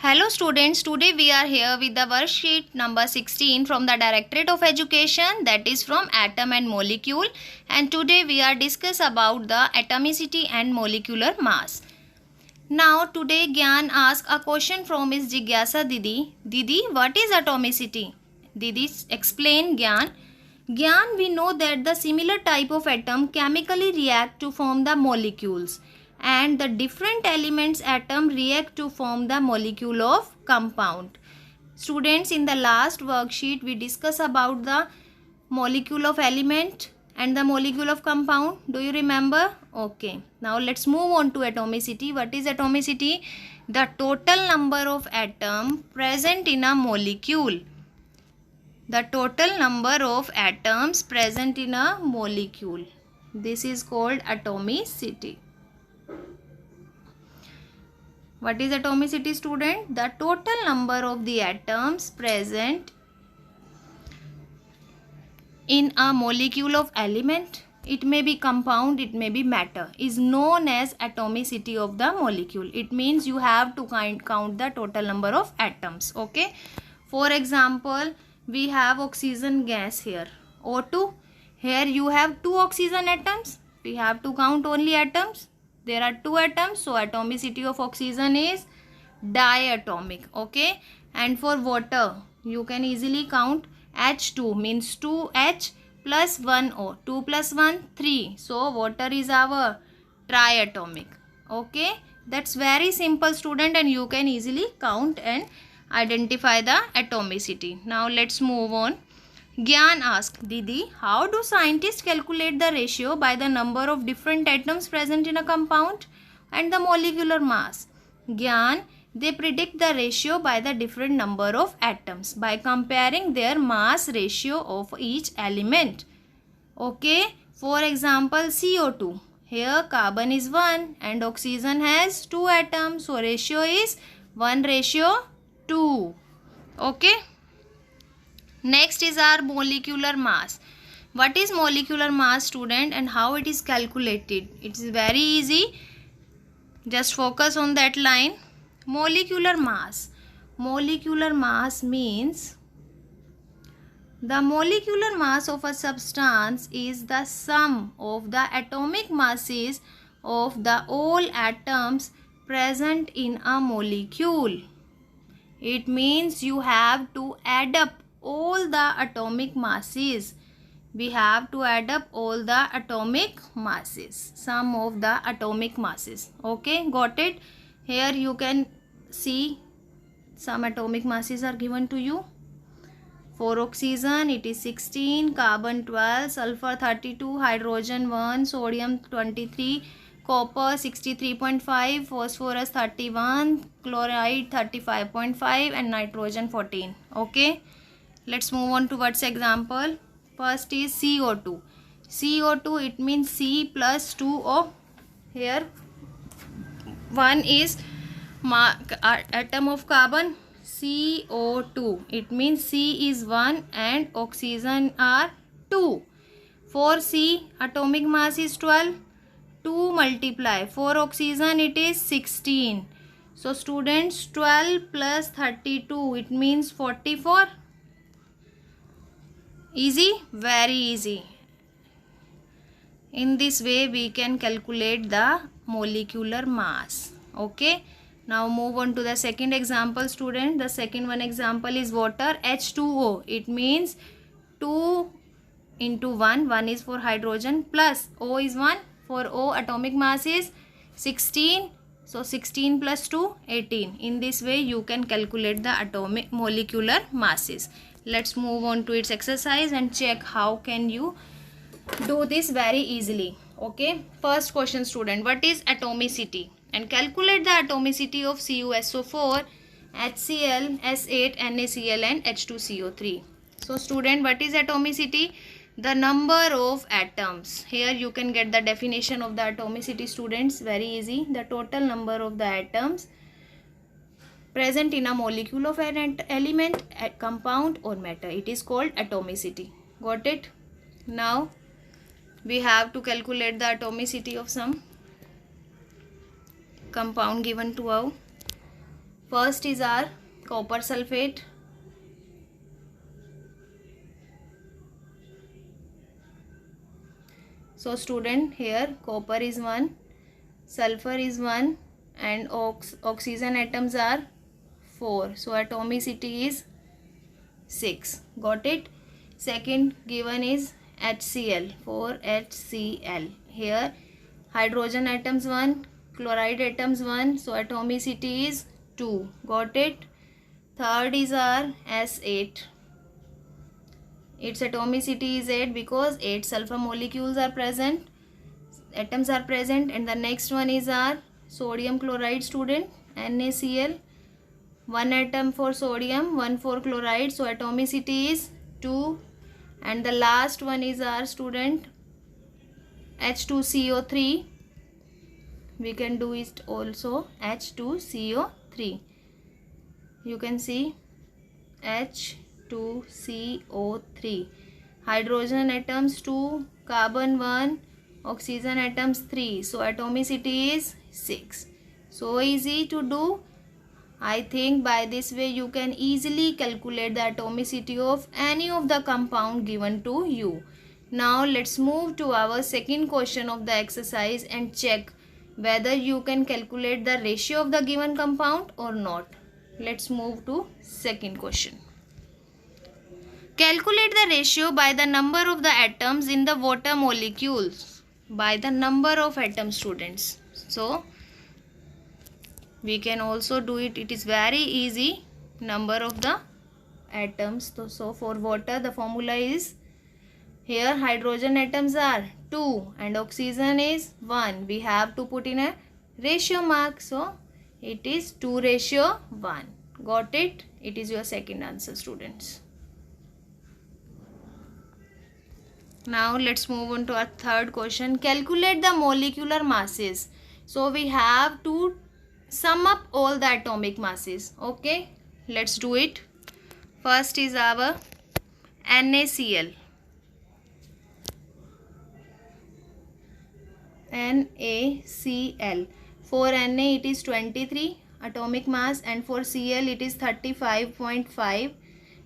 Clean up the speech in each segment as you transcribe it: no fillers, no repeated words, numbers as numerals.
Hello students, today we are here with the worksheet number 16 from the Directorate of Education, that is from Atom and Molecule, and today we are discuss about the atomicity and molecular mass. Now today Gyan ask a question from his Jigyasa Didi. Didi, what is atomicity? Didi explain Gyan. Gyan, we know that the similar type of atom chemically react to form the molecules, and the different elements atom react to form the molecule of compound. Students, in the last worksheet we discuss about the molecule of element and the molecule of compound. Do you remember? Okay, now let's move on to atomicity. What is atomicity? The total number of atom present in a molecule. The total number of atoms present in a molecule. This is called atomicity. What is atomicity, student? The total number of the atoms present in a molecule of element, it may be compound, it may be matter, is known as atomicity of the molecule. It means you have to count the total number of atoms. Okay. For example, we have oxygen gas here, O2. Here you have two oxygen atoms. We have to count only atoms. There are two atoms, so atomicity of oxygen is diatomic. Okay. And for water, you can easily count H2 means 2H plus 1O. 2 plus 1, 3. So water is our triatomic. Okay. That's very simple, student, and you can easily count and identify the atomicity. Now let's move on. Gyan asked, Didi, how do scientists calculate the ratio by the number of different atoms present in a compound and the molecular mass? Gyan, they predict the ratio by the different number of atoms by comparing their mass ratio of each element. Okay, for example, CO2. Here carbon is 1 and oxygen has 2 atoms. So ratio is 1:2. Okay. Next is our molecular mass. What is molecular mass, student, and how it is calculated? It is very easy. Just focus on that line. Molecular mass. Molecular mass means the molecular mass of a substance is the sum of the atomic masses of the all atoms present in a molecule. It means you have to add up all the atomic masses. We have to add up all the atomic masses, sum of the atomic masses. Okay, got it? Here you can see some atomic masses are given to you. For oxygen it is 16, carbon 12, sulfur 32, hydrogen 1, sodium 23, copper 63.5, phosphorus 31, chloride 35.5 and nitrogen 14. Okay. Let's move on towards example. First is CO2. CO2, it means C plus 2O. Here 1 is atom of carbon, CO2. It means C is 1 and oxygen are 2. For C, atomic mass is 12. 2 multiply. For oxygen it is 16. So students, 12 plus 32, it means 44. Easy? Very easy. In this way we can calculate the molecular mass. Okay. Now move on to the second example, student. The second one example is water, H2O. It means 2 into 1. 1 is for hydrogen plus O is 1. For O, atomic mass is 16. So 16 plus 2, 18. In this way you can calculate the atomic molecular masses. Let's move on to its exercise and check how can you do this very easily. Okay. First question, student. What is atomicity? And calculate the atomicity of CuSO4, HCl, S8, NaCl and H2CO3. So student, what is atomicity? The number of atoms. Here you can get the definition of the atomicity, students. Very easy. The total number of the atoms present in a molecule of an element, a compound or matter. It is called atomicity. Got it? Now we have to calculate the atomicity of some compound given to us. First is our copper sulfate. So student, here copper is 1, sulfur is 1 and oxygen atoms are 4. So atomicity is 6. Got it? Second given is HCl, 4HCl. Here hydrogen atoms 1, chloride atoms 1. So atomicity is 2. Got it? Third is our S8. Its atomicity is 8 because 8 sulfur molecules are present, atoms are present. And the next one is our sodium chloride, student, NaCl. 1 atom for sodium, 1 for chloride. So atomicity is 2. And the last one is our student H2CO3. We can do it also H2CO3. You can see H2CO3. Hydrogen atoms 2, carbon 1, oxygen atoms 3. So atomicity is 6. So easy to do. I think by this way you can easily calculate the atomicity of any of the compound given to you. Now let's move to our second question of the exercise and check whether you can calculate the ratio of the given compound or not. Let's move to second question. Calculate the ratio by the number of the atoms in the water molecules. By the number of atoms, students. So we can also do it. It is very easy. Number of the atoms. So for water the formula is, here hydrogen atoms are 2 and oxygen is 1. We have to put in a ratio mark. So it is 2:1. Got it? It is your second answer, students. Now let's move on to our third question. Calculate the molecular masses. So we have to sum up all the atomic masses. Okay, let's do it. First is our NaCl. NaCl. For Na it is 23 atomic mass and for Cl it is 35.5.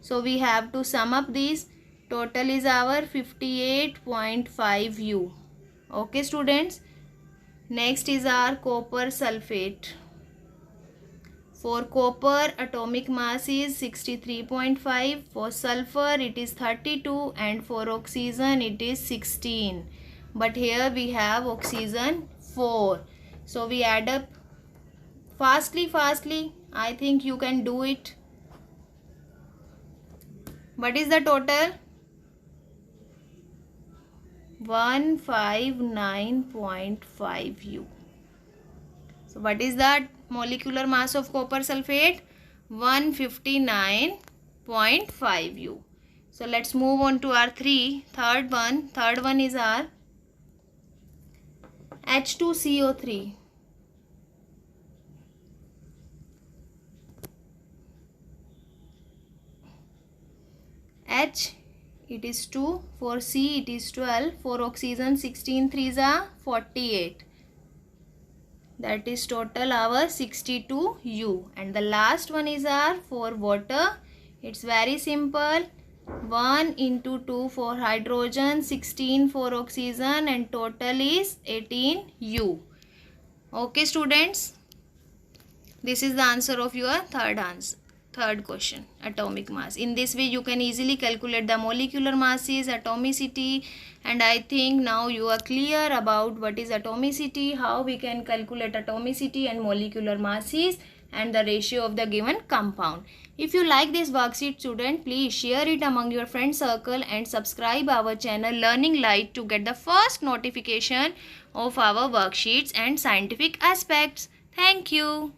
So we have to sum up these. Total is our 58.5 U. Okay, students. Next is our copper sulfate. For copper atomic mass is 63.5. For sulfur it is 32 and for oxygen it is 16. But here we have oxygen 4. So we add up fastly. I think you can do it. What is the total? 159.5 U. So what is that molecular mass of copper sulfate? 159.5 U. So let's move on to our third one. Third one is our H2CO3. H it is 2, for C it is 12, for oxygen 16 3s are 48. That is total our 62 U. And the last one is our for water. It's very simple. 1 into 2 for hydrogen, 16 for oxygen and total is 18 U. Okay, students. This is the answer of your third question, atomic mass. In this way you can easily calculate the molecular masses, atomicity, and I think now you are clear about what is atomicity, how we can calculate atomicity and molecular masses and the ratio of the given compound. If you like this worksheet, student, please share it among your friend circle and subscribe our channel Learning Light to get the first notification of our worksheets and scientific aspects. Thank you.